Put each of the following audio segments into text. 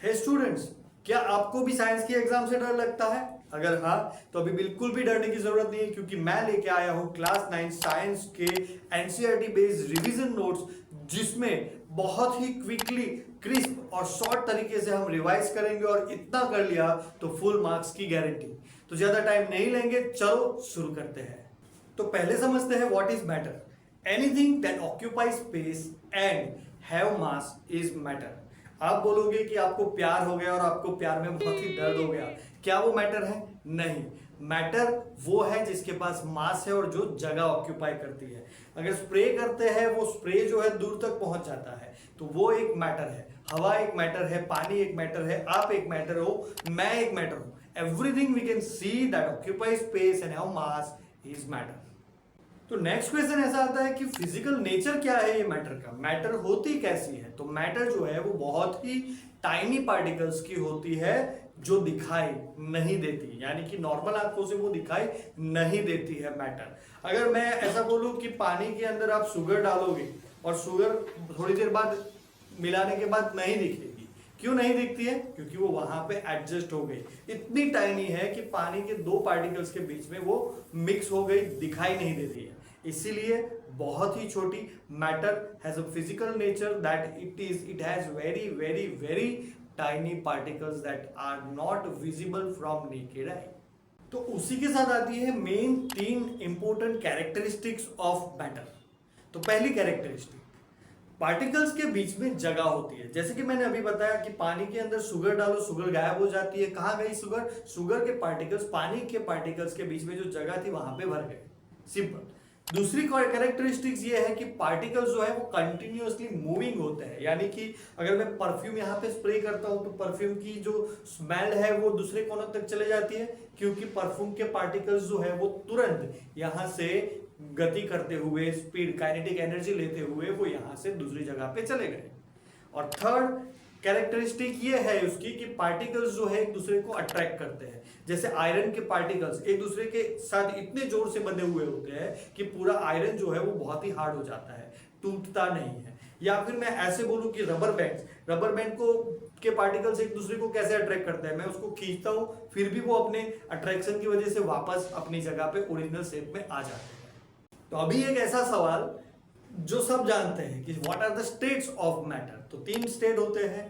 हे students, क्या आपको भी साइंस की एग्जाम से डर लगता है? अगर हाँ, तो अभी बिल्कुल भी डरने की जरूरत नहीं है, क्योंकि मैं लेके आया हूं क्लास 9 साइंस के एनसीईआरटी बेस्ड रिवीजन नोट्स, जिसमें बहुत ही क्विकली, क्रिस्प और शॉर्ट तरीके से हम रिवाइज करेंगे, और इतना कर लिया तो फुल मार्क्स की गारंटी। तो ज्यादा टाइम नहीं लेंगे, चलो शुरू करते हैं। तो पहले समझते हैं what is matter. Anything that occupy space and have mass is matter. आप बोलोगे कि आपको प्यार हो गया और आपको प्यार में बहुत ही दर्द हो गया, क्या वो मैटर है? नहीं, मैटर वो है जिसके पास मास है और जो जगह ऑक्यूपाई करती है। अगर स्प्रे करते हैं, वो स्प्रे जो है दूर तक पहुंच जाता है, तो वो एक मैटर है। हवा एक मैटर है, पानी एक मैटर है, आप एक मैटर हो, मैं एक मैटर हूं। Everything we can see that occupy space and have mass is matter. तो नेक्स्ट क्वेश्चन ऐसा आता है कि फिजिकल नेचर क्या है ये मैटर का? मैटर होती कैसी है? तो मैटर जो है वो बहुत ही टाइनी पार्टिकल्स की होती है, जो दिखाई नहीं देती, यानी कि नॉर्मल आंखों से वो दिखाई नहीं देती है मैटर। अगर मैं ऐसा बोलूं कि पानी के अंदर आप शुगर डालोगे और शुगर थोड़ी देर बाद मिलाने के बाद नहीं दिखेगी। क्यों नहीं दिखती है? क्योंकि वो वहां पे एडजस्ट हो गई। इतनी टाइनी है कि पानी के दो पार्टिकल्स के बीच में वो मिक्स हो गई, दिखाई नहीं देती है। इसीलिए बहुत ही छोटी। Matter has a physical nature that it has very very very tiny particles that are not visible from naked eye. तो उसी के साथ आती है main 3 important characteristics of matter. तो पहली कैरेक्टरिस्टिक, पार्टिकल्स के बीच में जगह होती है। जैसे कि मैंने अभी बताया कि पानी के अंदर शुगर डालो, शुगर गायब हो जाती है। कहां गई शुगर? शुगर के पार्टिकल्स पानी के पार्टिकल्स के बीच में जो जगह थी वहां पे भर गए। सिंपल। दूसरी कैरेक्टरिस्टिक्स ये है कि पार्टिकल्स जो है वो कंटिन्यूअसली मूविंग होते हैं, यानी कि अगर मैं परफ्यूम यहां पे स्प्रे करता हूं तो परफ्यूम की जो स्मेल है वो दूसरे कोनों तक चले जाती है, क्योंकि परफ्यूम के पार्टिकल्स जो है वो तुरंत यहां से गति करते हुए, स्पीड, काइनेटिक एनर्जी लेते हुए वो यहां से दूसरी जगह पे चले गए। और थर्ड कैरेक्टरिस्टिक ये है उसकी कि पार्टिकल्स जो है एक दूसरे को अट्रैक्ट करते हैं। जैसे आयरन के पार्टिकल्स एक दूसरे के साथ इतने जोर से बंधे हुए होते हैं कि पूरा आयरन जो है वो बहुत ही हार्ड हो जाता है, टूटता नहीं है। या फिर मैं ऐसे बोलूं कि रबर बैंड को के पार्टिकल्स एक दूसरे को कैसे अट्रैक्ट करते हैं? मैं उसको खींचता हूं, फिर भी वो अपने अट्रैक्शन की वजह से वापस अपनी जगह पे ओरिजिनल शेप में आ जाते हैं। तो अभी एक ऐसा सवाल जो सब जानते हैं कि what are the states of matter. तो 3 स्टेट होते हैं,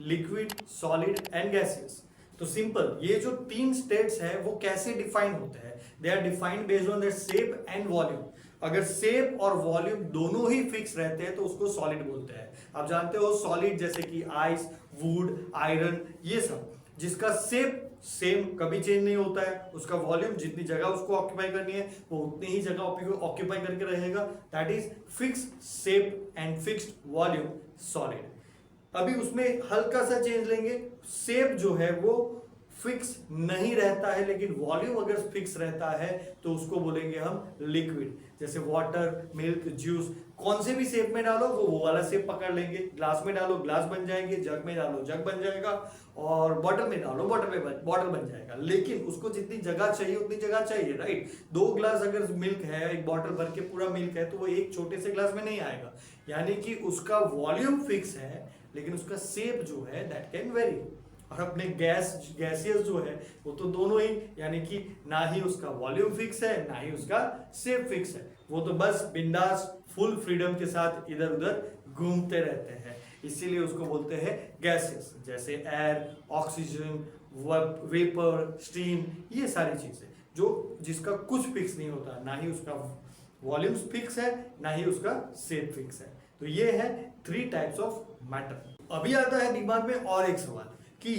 लिक्विड, सॉलिड एंड गैसियस। तो सिंपल, ये जो 3 स्टेट्स है वो कैसे डिफाइन होते हैं? They are defined based on their shape and volume. अगर शेप और वॉल्यूम दोनों ही फिक्स रहते हैं तो उसको सॉलिड बोलते हैं। आप जानते हो सॉलिड जैसे कि आइस, वुड, आयरन, ये सब जिसका शेप सेम कभी चेंज नहीं होता है, उसका वॉल्यूम जितनी जगह उसको ऑक्यूपाई करनी है वो उतनी ही जगह ऑक्यूपाई करके रहेगा, that is fix shape and fixed volume, solid. अभी उसमें हल्का सा चेंज लेंगे, शेप जो है वो फिक्स नहीं रहता है, लेकिन वॉल्यूम अगर फिक्स रहता है तो उसको बोलेंगे हम लिक्विड। जैसे वाटर, मिल्क, जूस, कौन से भी शेप में डालो वो वाला शेप पकड़ लेंगे। ग्लास में डालो ग्लास बन जाएंगे, जग में डालो जग बन जाएगा, और बॉटल में डालो बॉटल बन जाएगा। लेकिन उसको जितनी जगह चाहिए उतनी जगह चाहिए, राइट? 2 ग्लास अगर मिल्क है, एक बॉटल भर के पूरा मिल्क है, तो वो एक छोटे से ग्लास में नहीं आएगा। यानी कि उसका वॉल्यूम फिक्स है, लेकिन उसका शेप जो है दैट कैन वेरी। और अपने गैसियस जो है वो तो दोनों ही, यानी कि ना ही उसका वॉल्यूम फिक्स है ना ही उसका शेप फिक्स है, वो तो बस बिंदास फुल फ्रीडम के साथ इधर उधर घूमते रहते हैं, इसीलिए उसको बोलते हैं गैसियस। जैसे एयर, ऑक्सीजन, वेपर, स्टीम, ये सारी चीजें जो जिसका कुछ फिक्स नहीं होता, ना ही उसका वॉल्यूम फिक्स है ना ही उसका शेप फिक्स है। तो ये है 3 टाइप्स ऑफ मैटर। अभी आता है दिमाग में और एक सवाल कि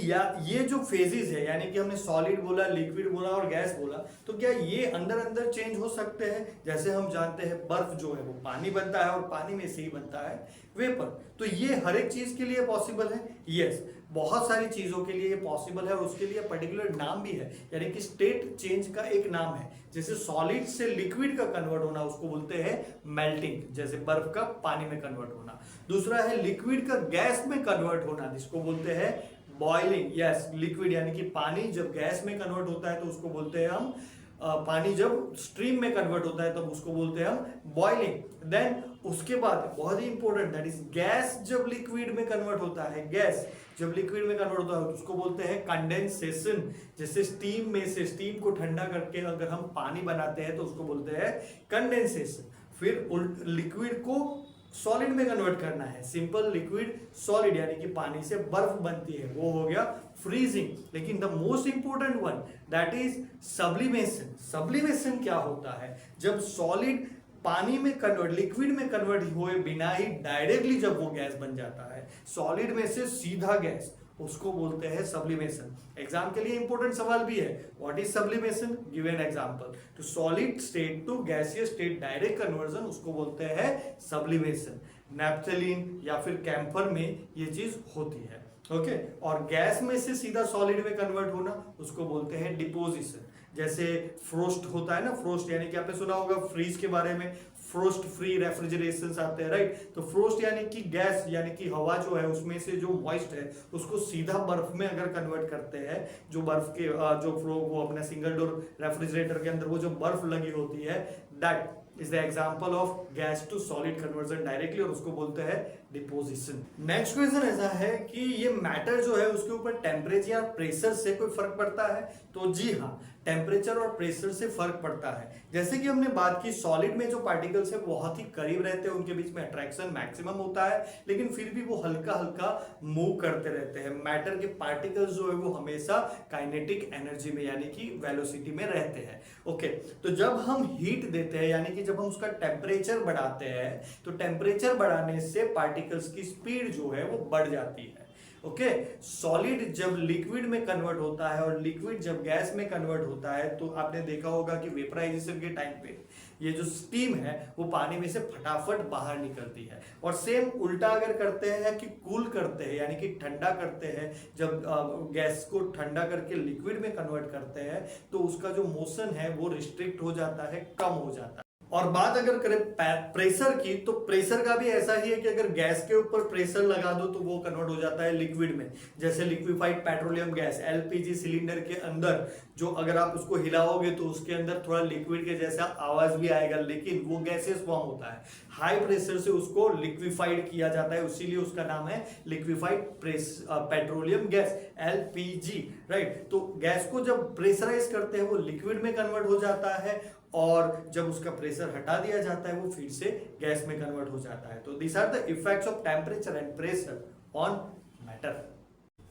ये जो फेजेस है, यानी कि हमने सॉलिड बोला, लिक्विड बोला और गैस बोला, तो क्या ये अंदर अंदर चेंज हो सकते हैं? जैसे हम जानते हैं बर्फ जो है वो पानी बनता है और पानी में से ही बनता है वेपर। तो ये हर एक चीज के लिए पॉसिबल है? यस, बहुत सारी चीजों के लिए ये पॉसिबल है, और उसके लिए पर्टिकुलर नाम भी है, यानी कि स्टेट चेंज का एक नाम है। जैसे सॉलिड से लिक्विड का कन्वर्ट होना उसको बोलते हैं मेल्टिंग, जैसे बर्फ का पानी में कन्वर्ट होना। दूसरा है लिक्विड का गैस में कन्वर्ट होना, जिसको बोलते हैं बॉइलिंग। यस, लिक्विड यानी कि पानी जब गैस में कन्वर्ट होता है तो उसको बोलते हैं हम पानी जब स्ट्रीम में कन्वर्ट होता है तब उसको बोलते हैं हम बॉइलिंग। देन उसके बाद बहुत ही इंपॉर्टेंट, दैट इज गैस जब लिक्विड में कन्वर्ट होता है, गैस जब लिक्विड में कन्वर्ट होता है उसको बोलते हैं कंडेंसेशन। जैसे स्टीम में से स्टीम को ठंडा करके अगर हम पानी बनाते हैं तो उसको बोलते हैं कंडेंसेशन। फिर लिक्विड को सॉलिड में कन्वर्ट करना है, सिंपल लिक्विड सॉलिड यानी कि पानी से बर्फ बनती है, वो हो गया फ्रीजिंग। लेकिन the most important one that is sublimation. Sublimation क्या होता है? जब सॉलिड पानी में कन्वर्ट, लिक्विड में कन्वर्ट हुए बिना ही डायरेक्टली जब वो गैस बन जाता है, सॉलिड में से सीधा गैस, उसको बोलते हैं सब्लिमेशन। एग्जाम के लिए इंपॉर्टेंट सवाल भी है, what is sublimation, give an example. To solid state to gaseous state direct conversion, उसको बोलते हैं सब्लिमेशन। नैप्थलीन या फिर कैम्फर में ये चीज होती है, ओके। और गैस में से सीधा सॉलिड में कन्वर्ट होना उसको बोलते हैं डिपोजिशन। जैसे फ्रोस्ट होता है ना, फ्रोस्ट यानी कि आपने सुना होगा फ्रीज के बारे में, फ्रोस्ट फ्री रेफ्रिजरेशन आते हैं, राइट। तो फ्रोस्ट यानी कि गैस यानी कि हवा जो है उसमें से जो मॉइस्ट है उसको सीधा बर्फ में अगर कन्वर्ट करते हैं, जो बर्फ के जो वो अपने सिंगल डोर रेफ्रिजरेटर के अंदर वो जो बर्फ लगी होती है, that is the example of gas to solid conversion directly, और उसको बोलते हैं डिपोजिशन। नेक्स्ट क्वेश्चन ऐसा है कि ये मैटर जो है उसके ऊपर टेम्परेचर या प्रेशर से कोई फर्क पड़ता है? तो जी हाँ, टेम्परेचर और प्रेशर से फर्क पड़ता है। जैसे कि हमने बात की, सॉलिड में जो पार्टिकल्स है बहुत ही करीब रहते हैं, उनके बीच में अट्रैक्शन मैक्सिमम होता है, लेकिन फिर भी वो हल्का हल्का मूव करते रहते हैं। मैटर के पार्टिकल्स जो है वो हमेशा काइनेटिक एनर्जी में यानी कि वेलोसिटी में रहते हैं, ओके। तो जब हम हीट देते हैं यानी कि जब हम उसका टेम्परेचर बढ़ाते हैं, तो टेम्परेचर बढ़ाने से पार्टिकल्स की स्पीड जो है वो बढ़ जाती है, ओके। सॉलिड जब लिक्विड में कन्वर्ट होता है और लिक्विड जब गैस में कन्वर्ट होता है, तो आपने देखा होगा कि वेपराइजेशन के टाइम पे ये जो स्टीम है वो पानी में से फटाफट बाहर निकलती है। और सेम उल्टा अगर करते हैं कि कूल करते हैं यानी कि ठंडा करते हैं, जब गैस को ठंडा करके लिक्विड में कन्वर्ट करते हैं, तो उसका जो मोशन है वो रिस्ट्रिक्ट हो जाता है, कम हो जाता है। और बात अगर करें प्रेशर की, तो प्रेशर का भी ऐसा ही है कि अगर गैस के ऊपर प्रेशर लगा दो तो वो कन्वर्ट हो जाता है लिक्विड में। जैसे liquefied petroleum gas LPG cylinder के अंदर जो अगर आप उसको हिलाओगे तो उसके अंदर थोड़ा लिक्विड के जैसा आवाज भी आएगा, लेकिन वो गैसेस फॉर्म होता है। हाई प्रेशर से उसको लिक्विफाइड किया जाता है, इसीलिए उसका नाम है liquefied petroleum gas LPG, right. तो गैस को जब प्रेशराइज करते हैं वो लिक्विड में कन्वर्ट हो जाता है, और जब उसका प्रेशर हटा दिया जाता है वो फिर से गैस में कन्वर्ट हो जाता है। तो these are the effects of temperature and pressure on matter.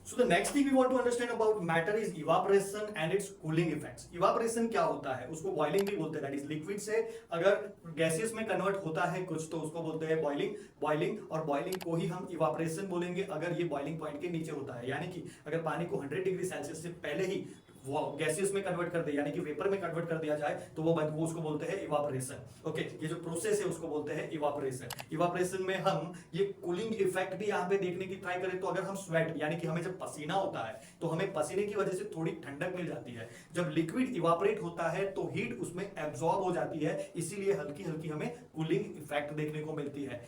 So the next thing we want to understand about matter is evaporation and its cooling effects. Evaporation क्या होता है? उसको boiling भी बोलते हैं, that is liquid से अगर gaseous में convert होता है कुछ तो उसको बोलते हैं boiling, और boiling को ही हम evaporation बोलेंगे अगर ये boiling point के नीचे होता है। यानी कि अगर पानी को 100 डिग्री सेल्सियस से पहले ही वो गैसियस में कन्वर्ट कर दे यानी कि वेपर में कन्वर्ट कर दिया जाए तो वो उसको बोलते हैं इवापोरेशन, ओके। ये जो प्रोसेस है उसको बोलते हैं इवापोरेशन। इवापोरेशन में हम ये कूलिंग इफेक्ट भी यहाँ पे देखने की ट्राई करें तो अगर हम स्वेट यानी कि हमें जब पसीना होता है तो हमें पसीने की वजह से थोड़ी ठंडक मिल जाती है। जब लिक्विड इवापोरेट होता है तो हीट उसमें एब्जॉर्ब हो जाती है, इसीलिए हल्की हल्की हमें कूलिंग इफेक्ट देखने को मिलती है।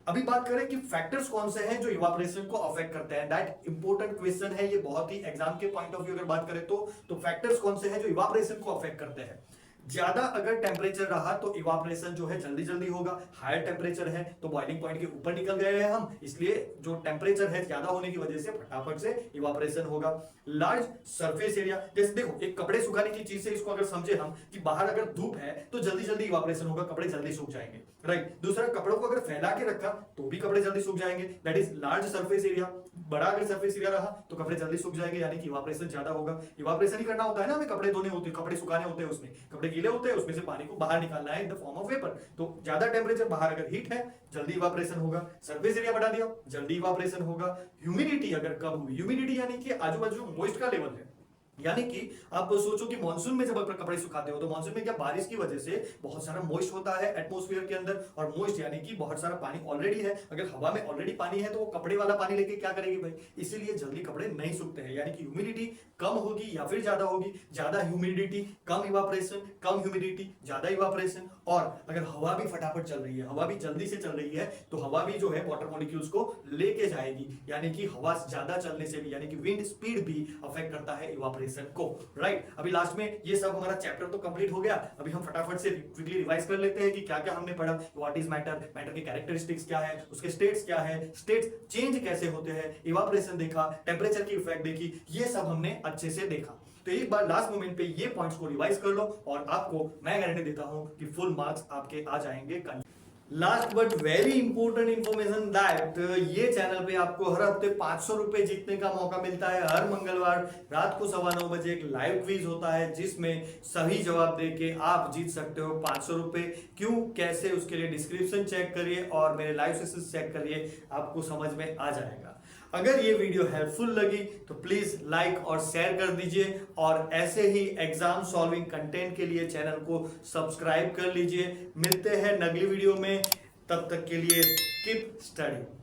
अभी बात करें कि फैक्टर्स कौन से हैं जो इवापोरेशन को अफेक्ट करते हैं, दैट इंपॉर्टेंट क्वेश्चन है ये, बहुत ही एग्जाम के पॉइंट ऑफ व्यू अगर बात करें तो फैक्टर्स कौन से हैं जो इवापोरेशन को अफेक्ट करते हैं। ज्यादा अगर टेम्परेचर रहा तो इवापोरेशन जो है जल्दी जल्दी होगा। हायर टेम्परेचर है तो बॉइलिंग पॉइंट के ऊपर निकल गए हैं हम, इसलिए जो टेम्परेचर है ज्यादा होने की वजह से फटाफट से इवापोरेशन होगा। लार्ज सरफेस एरिया, जैसे देखो एक कपड़े सुखाने की चीज से इसको अगर समझे हम कि बाहर अगर धूप है तो जल्दी जल्दी इवापोरेशन होगा, कपड़े जल्दी सूख जाएंगे, राइट। दूसरा, कपड़ों को अगर फैला के रखा तो भी कपड़े जल्दी सूख जाएंगे, that is large surface area. बड़ा अगर सरफेस एरिया रहा तो कपड़े जल्दी सूख जाएंगे यानी कि इवापोरेशन ज्यादा होगा। इवापोरेशन ही करना होता है ना, हमें कपड़े धोने होते हैं, कपड़े सुखाने होते हैं, उसमें कपड़े गीले होते हैं, उसमें से पानी को बाहर निकालना है in the form of vapour. तो ज्यादा टेम्परेचर बाहर अगर हीट है जल्दी इवापोरेशन होगा। सरफेस एरिया बढ़ा दिया जल्दी इवापोरेशन होगा। ह्यूमिडिटी अगर कम हुई, ह्यूमिडिटी यानी कि आजू बाजू मॉइस्ट का लेवल है, यानी कि आप सोचो कि मॉनसून में जब आप कपड़े सुखाते हो तो मॉनसून में क्या बारिश की वजह से बहुत सारा मॉइस्ट होता है एटमॉस्फेयर के अंदर, और मॉइस्ट यानी कि बहुत सारा पानी ऑलरेडी है। अगर हवा में ऑलरेडी पानी है तो वो कपड़े वाला पानी लेके क्या करेगी भाई, इसीलिए जल्दी कपड़े नहीं सूखते हैं। यानी कि ह्यूमिडिटी कम होगी या फिर ज्यादा होगी, ज्यादा ह्यूमिडिटी कम इवापोरेशन, कम ह्यूमिडिटी ज्यादा इवापोरेशन। और अगर हवा भी फटाफट चल रही है, हवा भी जल्दी से चल रही है, तो हवा भी जो है वाटर मॉलिक्यूल्स को लेके जाएगी, यानी कि हवा ज्यादा चलने से भी यानी कि विंड स्पीड भी अफेक्ट करता है इवापोरेशन रिवीजन को, राइट। अभी लास्ट में ये सब हमारा चैप्टर तो कंप्लीट हो गया। अभी हम फटाफट से क्विकली रिवाइज कर लेते हैं कि क्या क्या हमने पढ़ा। व्हाट इज मैटर, मैटर के कैरेक्टरिस्टिक्स क्या है, उसके स्टेट्स क्या है, स्टेट्स चेंज कैसे होते हैं, इवापोरेशन देखा, टेम्परेचर की इफेक्ट देखी, ये सब हमने अच्छे से देखा। तो एक बार लास्ट मोमेंट पे ये पॉइंट्स को रिवाइज कर लो और आपको मैं गारंटी देता हूं कि फुल मार्क्स आपके आ जाएंगे। Last but very important information that ये चैनल पे आपको हर हफ्ते 500 रुपए जीतने का मौका मिलता है। हर मंगलवार रात को 9:15 बजे एक लाइव क्विज होता है जिसमें सही जवाब देके आप जीत सकते हो 500 रुपए। क्यों, कैसे, उसके लिए डिस्क्रिप्शन चेक करिए और मेरे लाइव सेशंस चेक करिए, आपको समझ में आ जाएगा। अगर ये वीडियो हेल्पफुल लगी तो प्लीज लाइक और शेयर कर दीजिए और ऐसे ही एग्जाम सॉल्विंग कंटेंट के लिए चैनल को सब्सक्राइब कर लीजिए। मिलते हैं अगली वीडियो में, तब तक के लिए कीप स्टडी।